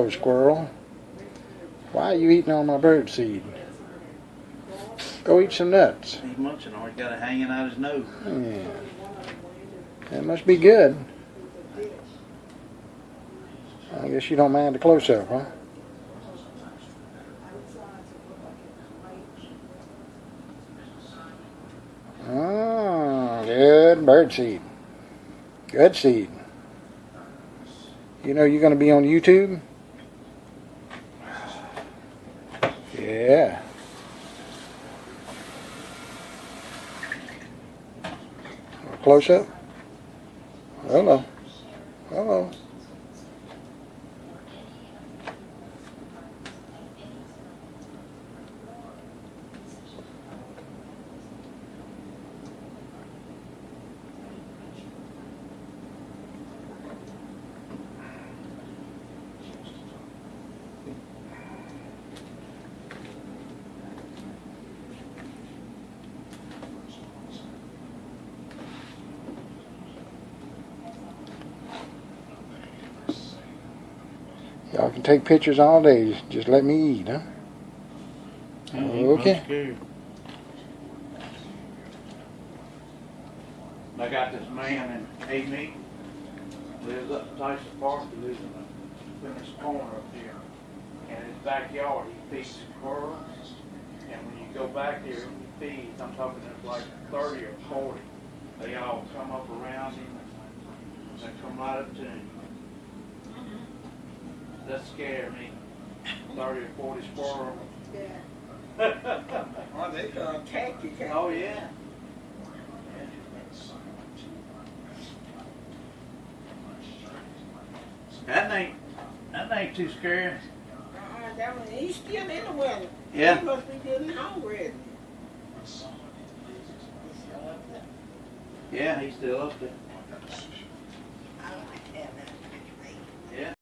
Hello, squirrel. Why are you eating all my bird seed? Go eat some nuts. He's munching on it. He's got it hanging out his nose. Yeah. That must be good. I guess you don't mind the close-up, huh? Good bird seed. Good seed. You know you're going to be on YouTube? Yeah. Close up. Hello. Hello. Y'all can take pictures all day. Just let me eat, huh? Okay. I got this man in Amy, lives up Tyson Park. He lives in this corner up here. And in his backyard, he feeds squirrels. And when you go back there and he feeds, I'm talking like 30 or 40. They all come up around him. They come right up to him. That scared me. 30 or 40 squirrels. Yeah. Oh, they gonna attack you. Oh, yeah. That ain't too scary. That one, he's still in the weather. Yeah. He must be getting already. Yeah, he's still up there.